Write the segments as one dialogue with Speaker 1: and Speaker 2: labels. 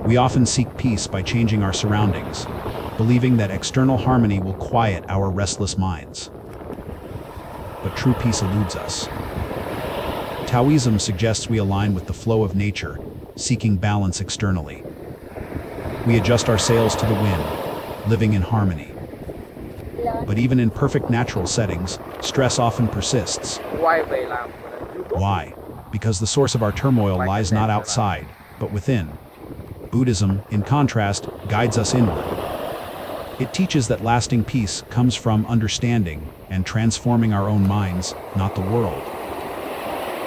Speaker 1: We often seek peace by changing our surroundings, believing that external harmony will quiet our restless minds. But true peace eludes us. Taoism suggests we align with the flow of nature, seeking balance externally. We adjust our sails to the wind, living in harmony. But even in perfect natural settings, stress often persists. Why? Because the source of our turmoil lies not outside, but within. Buddhism, in contrast, guides us inward. It teaches that lasting peace comes from understanding and transforming our own minds, not the world.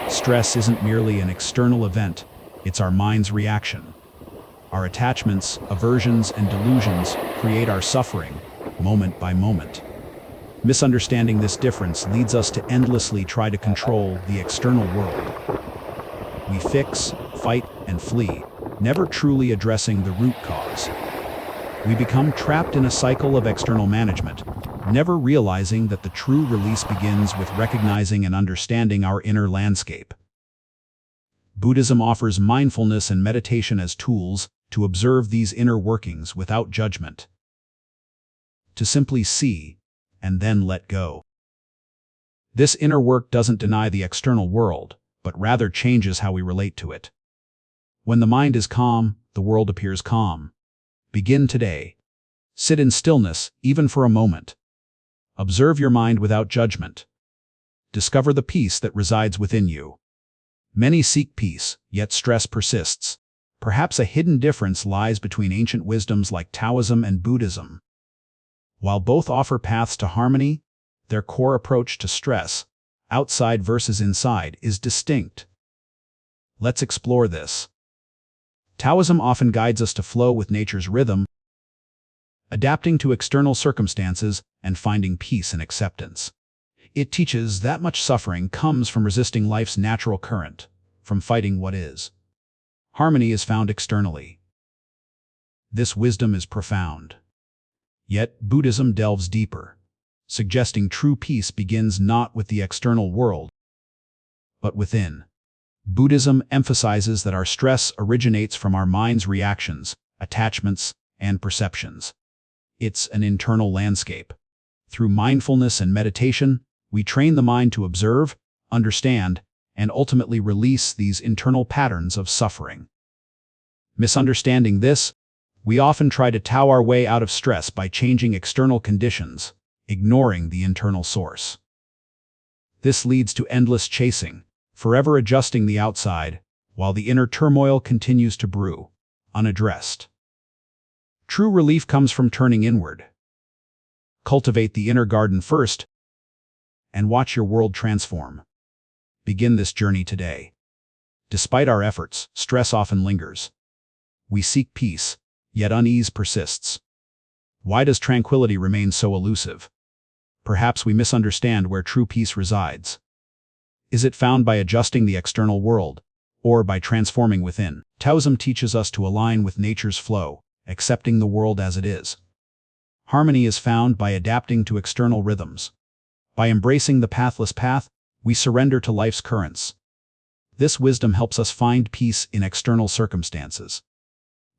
Speaker 1: Stress isn't merely an external event, it's our mind's reaction. Our attachments, aversions, and delusions create our suffering, moment by moment. Misunderstanding this difference leads us to endlessly try to control the external world. We fix, fight, and flee, never truly addressing the root cause. We become trapped in a cycle of external management, never realizing that the true release begins with recognizing and understanding our inner landscape. Buddhism offers mindfulness and meditation as tools to observe these inner workings without judgment. To simply see, and then let go. This inner work doesn't deny the external world, but rather changes how we relate to it. When the mind is calm, the world appears calm. Begin today. Sit in stillness, even for a moment. Observe your mind without judgment. Discover the peace that resides within you. Many seek peace, yet stress persists. Perhaps a hidden difference lies between ancient wisdoms like Taoism and Buddhism. While both offer paths to harmony, their core approach to stress, outside versus inside, is distinct. Let's explore this. Taoism often guides us to flow with nature's rhythm, adapting to external circumstances and finding peace and acceptance. It teaches that much suffering comes from resisting life's natural current, from fighting what is. Harmony is found externally. This wisdom is profound. Yet Buddhism delves deeper, suggesting true peace begins not with the external world, but within. Buddhism emphasizes that our stress originates from our mind's reactions, attachments, and perceptions. It's an internal landscape. Through mindfulness and meditation, we train the mind to observe, understand, and ultimately release these internal patterns of suffering. Misunderstanding this, we often try to Tao our way out of stress by changing external conditions, ignoring the internal source. This leads to endless chasing, forever adjusting the outside, while the inner turmoil continues to brew, unaddressed. True relief comes from turning inward. Cultivate the inner garden first, and watch your world transform. Begin this journey today. Despite our efforts, stress often lingers. We seek peace, yet unease persists. Why does tranquility remain so elusive? Perhaps we misunderstand where true peace resides. Is it found by adjusting the external world, or by transforming within? Taoism teaches us to align with nature's flow, accepting the world as it is. Harmony is found by adapting to external rhythms. By embracing the pathless path, we surrender to life's currents. This wisdom helps us find peace in external circumstances.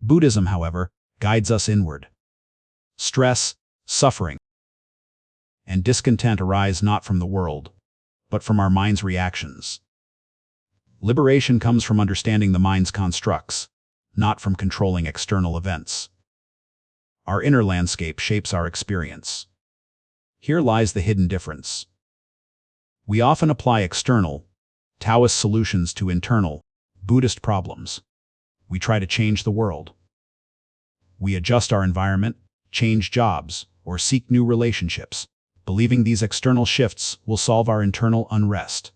Speaker 1: Buddhism, however, guides us inward. Stress, suffering, and discontent arise not from the world, but from our mind's reactions. Liberation comes from understanding the mind's constructs, not from controlling external events. Our inner landscape shapes our experience. Here lies the hidden difference. We often apply external, Taoist solutions to internal, Buddhist problems. We try to change the world. We adjust our environment, change jobs, or seek new relationships, believing these external shifts will solve our internal unrest.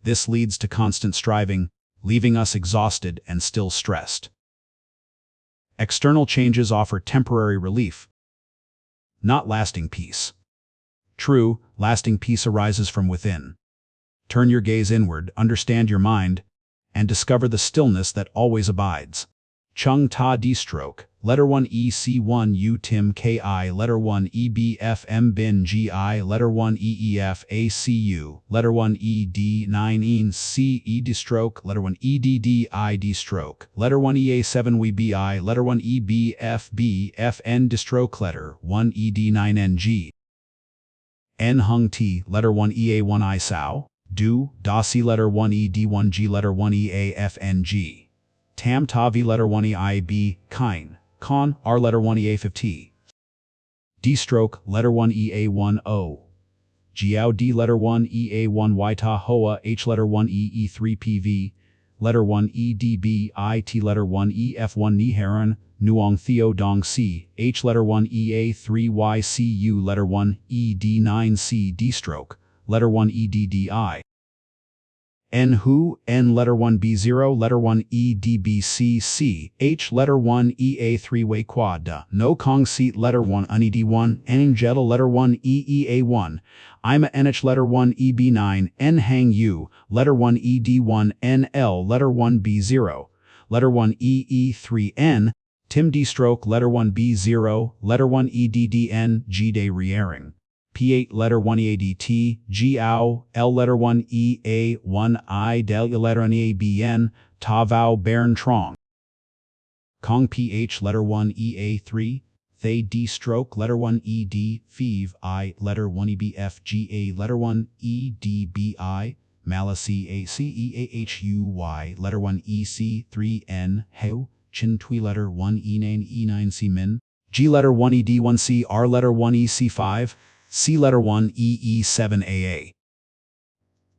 Speaker 1: This leads to constant striving, leaving us exhausted and still stressed. External changes offer temporary relief, not lasting peace. True, lasting peace arises from within. Turn your gaze inward, understand your mind, and discover the stillness that always abides. Chung Ta D stroke, letter 1 E C1 U Tim Ki, letter 1 E B F M Bin Gi, letter 1 E E F A C U, letter 1 E D 9 E C E D stroke, letter 1 E D D I D stroke, letter 1 E A 7 We B I, letter 1 E B F B F N D stroke, letter 1 E D 9 N G. N Hung T, letter 1 E A 1 I Sao, Du, Da C, letter 1 E D 1 G, letter 1 E A F N G. Tam Ta V, letter 1 E I B, Kine, Con, R, letter 1 E A 50. D stroke, letter 1 E A 1 O. Jiao D, letter 1 E A 1 Y Ta Hoa, H, letter 1 E E 3 P V, letter 1 E D B I T, letter 1 E F 1 Ni Heron, Nuong Theo Dong C, H, letter 1 E A 3 Y C U, letter 1 E D 9 C D stroke, letter 1 E D D I. N Hu, N, letter 1 B0, letter 1 E D B C C, H, letter 1 E A 3 Wei Quad Da, No Kong Seat, letter 1 Uni D1, N Jedel, letter 1 E E A 1, Ima NH, letter 1 E B 9, N Hang U, letter 1 E D1, N L, letter 1 B0, letter 1 E E 3 N, Tim D stroke, letter 1 B0, letter 1 E D D N, G Day Riering. P8, letter 1 EADT, G Ao, L, letter 1 EA 1 I, Del, letter 1 EABN, Ta Vao Baron Trong. Kong PH, letter 1 EA3, Thay D stroke, letter 1 ED, Fev I, letter 1 EBF GA, letter 1 EDBI, Malacy ACEAHUY, letter 1 EC3N, Heu, Chin Tui, letter 1 E9 E9C Min, G, letter 1 ED1C, R, letter 1 EC5, C, letter 1 EE7AA.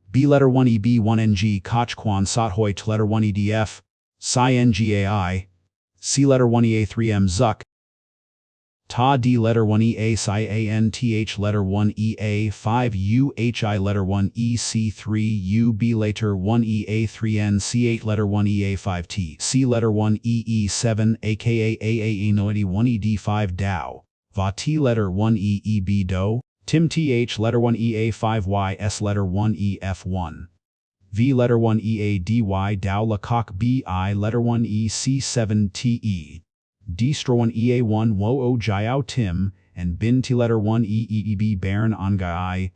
Speaker 1: B, letter 1 EB1NG, Koch Quan Sot Hoi, letter 1 EDF, Psi NGAI, C, letter 1 EA3M Zuck, Ta D, letter 1 EA Psi ANTH, letter 1 EA5 UHI, letter 1 EC3 UB, later 1 EA3N C8, letter 1 EA5T, C, letter 1 EE7 aka AAE 91 ED5 DAO. Va T, letter 1 EEB Do, Tim TH, letter 1 EA5Y S, letter 1 EF1. V, letter 1 EADY Dao Lecoq BI, letter 1 EC7TE. D, stro 1 EA1 Wo O Jiao Tim, and Bin T, letter 1 EEB Baron Angai.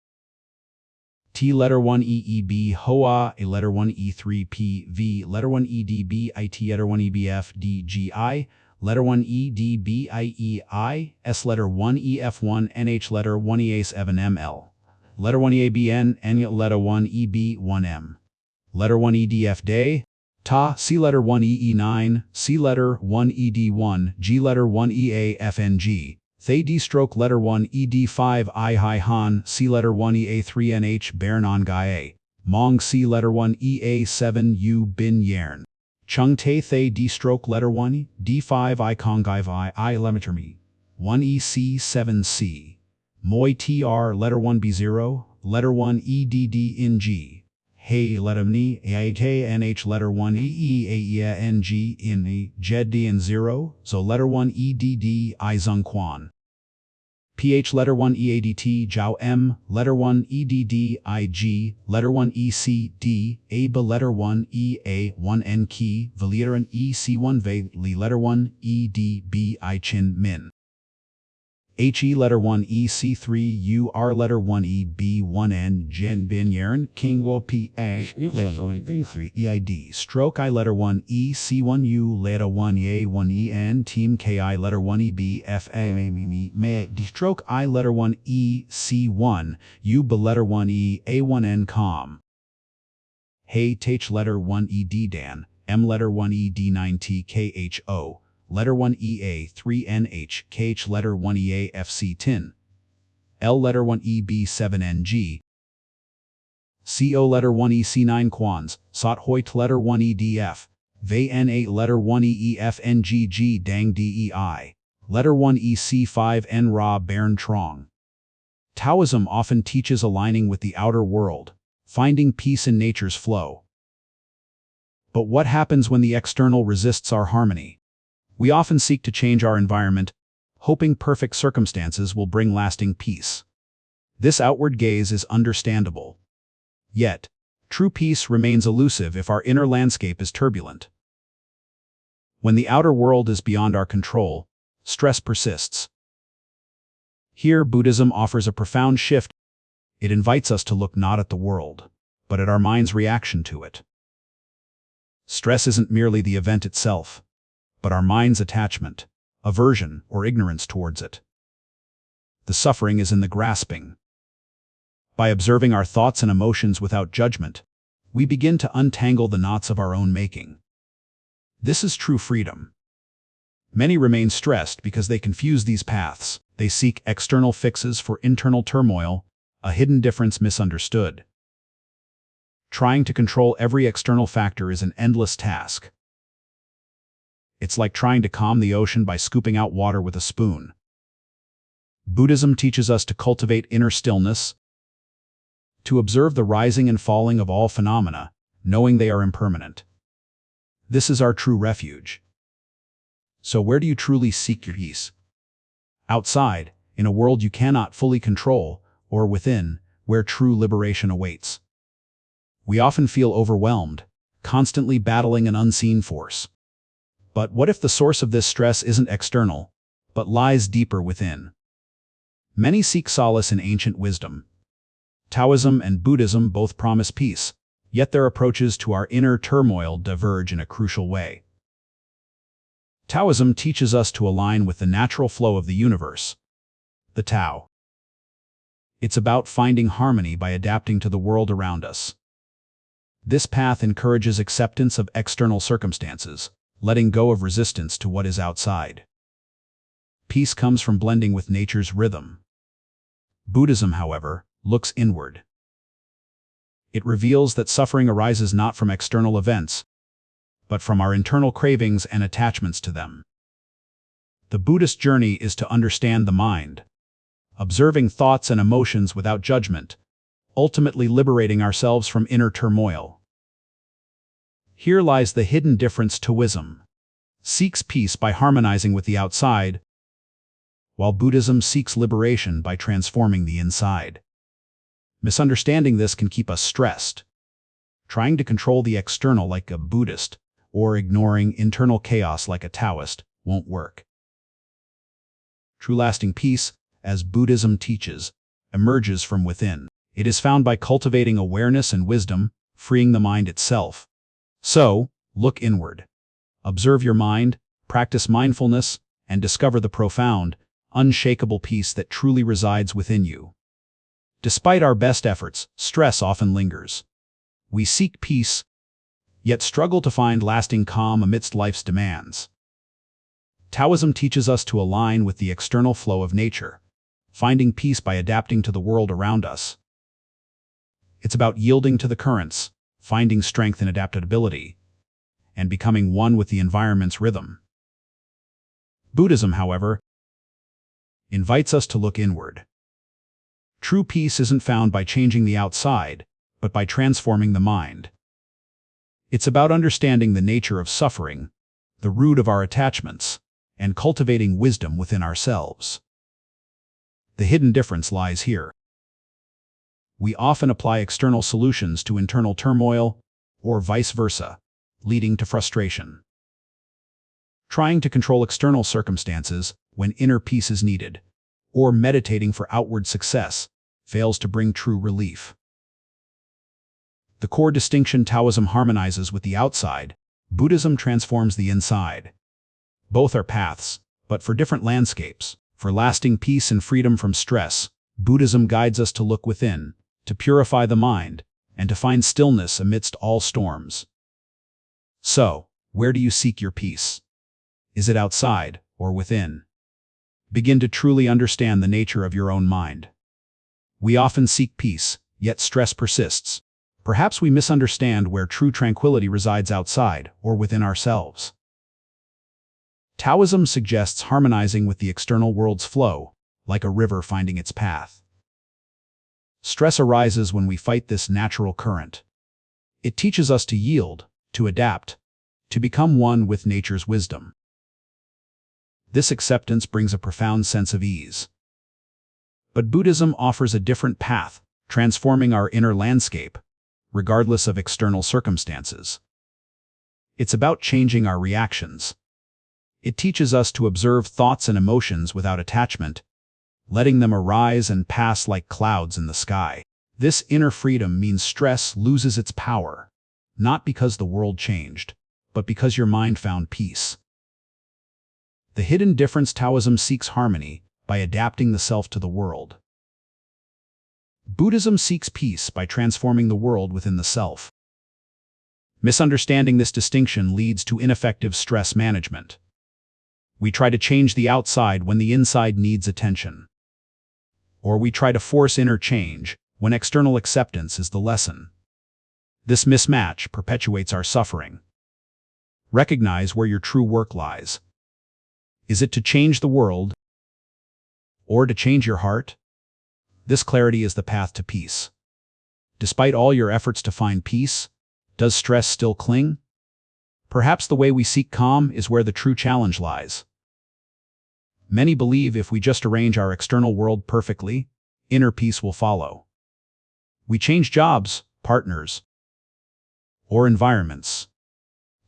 Speaker 1: T, letter 1 EEB Hoa, a letter 1 E3P V, letter 1 EDB IT, letter 1 EBF DGI. Letter 1 EDBIEI, S, letter 1 EF1 NH, letter 1 EA7ML. Letter 1 EABN, N, letter 1 EB1M. Letter 1 EDF Day, Ta, C, letter 1 EE9, C, letter 1 ED1, G, letter 1 EAFNG. Thay D stroke, letter 1 ED5 I Hai Han, C, letter 1 EA3NH Baron Angai. Mong, C, letter 1 EA7 U Bin Yern. Chung Te Thay D stroke, letter 1 D5 I Kong Gai Vi I Lemetermi 1 EC7C. Moi TR, letter 1 B0, letter 1 EDD in G. Hey, letter Ni AIKNH, letter 1 EEAENG in E Jed D in 0, so letter 1 EDD I Zung Quan. PH, letter 1 EADT Jiao M, letter 1 EDDIG, letter 1 ECD, ABA, letter 1 EA1 N Key, Valieran EC1 Ve, Li, letter 1 EDB I Chin Min. HE, letter 1 EC3 UR, letter 1 EB1N Jin Bin Yern King Wo PA 3 EID stroke I, letter 1 EC1U, letter 1 EA1 EN Team KI, letter 1 EB FA Me D stroke I, letter 1 EC1 U, letter 1 EA1N Com. Hey Tach, letter 1 ED Dan, M, letter 1 ED9 TKHO. Letter 1 EA3NH, KH, letter 1 EAFC Tin. L, letter 1 EB7NG. CO, letter 1 EC9 Quans, Sot Hoyt, letter 1 EDF. Ve N8, letter 1 EEFNGG Dang DEI. Letter 1 EC5 N Ra Baron Trong. Taoism often teaches aligning with the outer world, finding peace in nature's flow. But what happens when the external resists our harmony? We often seek to change our environment, hoping perfect circumstances will bring lasting peace. This outward gaze is understandable. Yet, true peace remains elusive if our inner landscape is turbulent. When the outer world is beyond our control, stress persists. Here, Buddhism offers a profound shift. It invites us to look not at the world, but at our mind's reaction to it. Stress isn't merely the event itself, but our mind's attachment, aversion, or ignorance towards it. The suffering is in the grasping. By observing our thoughts and emotions without judgment, we begin to untangle the knots of our own making. This is true freedom. Many remain stressed because they confuse these paths. They seek external fixes for internal turmoil, a hidden difference misunderstood. Trying to control every external factor is an endless task. It's like trying to calm the ocean by scooping out water with a spoon. Buddhism teaches us to cultivate inner stillness, to observe the rising and falling of all phenomena, knowing they are impermanent. This is our true refuge. So where do you truly seek your peace? Outside, in a world you cannot fully control, or within, where true liberation awaits. We often feel overwhelmed, constantly battling an unseen force. But what if the source of this stress isn't external, but lies deeper within? Many seek solace in ancient wisdom. Taoism and Buddhism both promise peace, yet their approaches to our inner turmoil diverge in a crucial way. Taoism teaches us to align with the natural flow of the universe, the Tao. It's about finding harmony by adapting to the world around us. This path encourages acceptance of external circumstances, letting go of resistance to what is outside. Peace comes from blending with nature's rhythm. Buddhism, however, looks inward. It reveals that suffering arises not from external events, but from our internal cravings and attachments to them. The Buddhist journey is to understand the mind, observing thoughts and emotions without judgment, ultimately liberating ourselves from inner turmoil. Here lies the hidden difference. Taoism seeks peace by harmonizing with the outside, while Buddhism seeks liberation by transforming the inside. Misunderstanding this can keep us stressed. Trying to control the external like a Buddhist, or ignoring internal chaos like a Taoist, won't work. True lasting peace, as Buddhism teaches, emerges from within. It is found by cultivating awareness and wisdom, freeing the mind itself. So, look inward. Observe your mind, practice mindfulness, and discover the profound, unshakable peace that truly resides within you. Despite our best efforts, stress often lingers. We seek peace, yet struggle to find lasting calm amidst life's demands. Taoism teaches us to align with the external flow of nature, finding peace by adapting to the world around us. It's about yielding to the currents, finding strength in adaptability, and becoming one with the environment's rhythm. Buddhism, however, invites us to look inward. True peace isn't found by changing the outside, but by transforming the mind. It's about understanding the nature of suffering, the root of our attachments, and cultivating wisdom within ourselves. The hidden difference lies here. We often apply external solutions to internal turmoil, or vice versa, leading to frustration. Trying to control external circumstances when inner peace is needed, or meditating for outward success, fails to bring true relief. The core distinction: Taoism harmonizes with the outside, Buddhism transforms the inside. Both are paths, but for different landscapes. For lasting peace and freedom from stress, Buddhism guides us to look within, to purify the mind, and to find stillness amidst all storms. So, where do you seek your peace? Is it outside or within? Begin to truly understand the nature of your own mind. We often seek peace, yet stress persists. Perhaps we misunderstand where true tranquility resides: outside or within ourselves. Taoism suggests harmonizing with the external world's flow, like a river finding its path. Stress arises when we fight this natural current. It teaches us to yield, to adapt, to become one with nature's wisdom. This acceptance brings a profound sense of ease. But Buddhism offers a different path, transforming our inner landscape, regardless of external circumstances. It's about changing our reactions, It teaches us to observe thoughts and emotions without attachment, letting them arise and pass like clouds in the sky. This inner freedom means stress loses its power, not because the world changed, but because your mind found peace. The hidden difference: Taoism seeks harmony by adapting the self to the world. Buddhism seeks peace by transforming the world within the self. Misunderstanding this distinction leads to ineffective stress management. We try to change the outside when the inside needs attention. Or we try to force inner change when external acceptance is the lesson. This mismatch perpetuates our suffering. Recognize where your true work lies. Is it to change the world or to change your heart? This clarity is the path to peace. Despite all your efforts to find peace, does stress still cling? Perhaps the way we seek calm is where the true challenge lies. Many believe if we just arrange our external world perfectly, inner peace will follow. We change jobs, partners, or environments.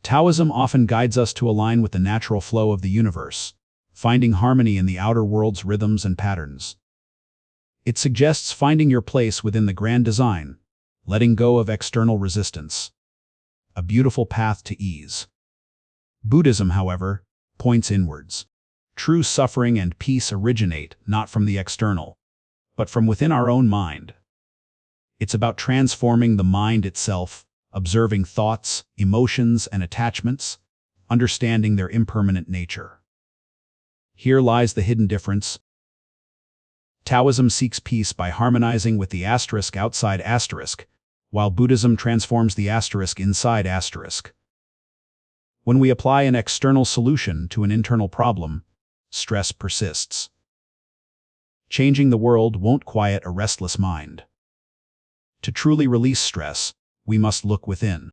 Speaker 1: Taoism often guides us to align with the natural flow of the universe, finding harmony in the outer world's rhythms and patterns. It suggests finding your place within the grand design, letting go of external resistance. A beautiful path to ease. Buddhism, however, points inwards. True suffering and peace originate not from the external, but from within our own mind. It's about transforming the mind itself, observing thoughts, emotions, and attachments, understanding their impermanent nature. Here lies the hidden difference. Taoism seeks peace by harmonizing with the asterisk outside asterisk, while Buddhism transforms the asterisk inside asterisk. When we apply an external solution to an internal problem, stress persists. Changing the world won't quiet a restless mind. To truly release stress, we must look within.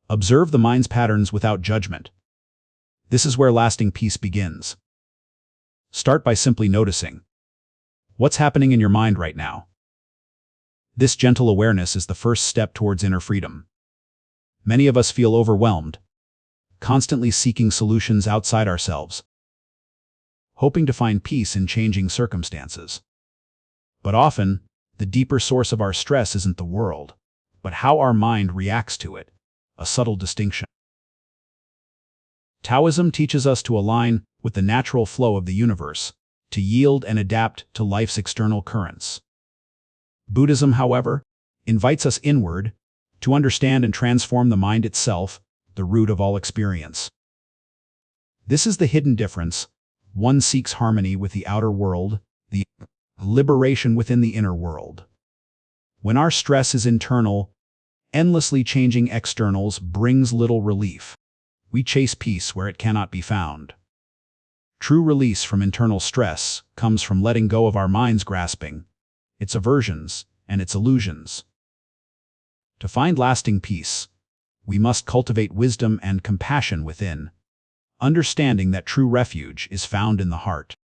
Speaker 1: Observe the mind's patterns without judgment. This is where lasting peace begins. Start by simply noticing. What's happening in your mind right now? This gentle awareness is the first step towards inner freedom. Many of us feel overwhelmed, constantly seeking solutions outside ourselves, hoping to find peace in changing circumstances. But often, the deeper source of our stress isn't the world, but how our mind reacts to it, a subtle distinction. Taoism teaches us to align with the natural flow of the universe, to yield and adapt to life's external currents. Buddhism, however, invites us inward, to understand and transform the mind itself, the root of all experience. This is the hidden difference. One seeks harmony with the outer world, the liberation within the inner world. When our stress is internal, endlessly changing externals brings little relief. We chase peace where it cannot be found. True release from internal stress comes from letting go of our mind's grasping, its aversions, and its illusions. To find lasting peace, we must cultivate wisdom and compassion within, understanding that true refuge is found in the heart.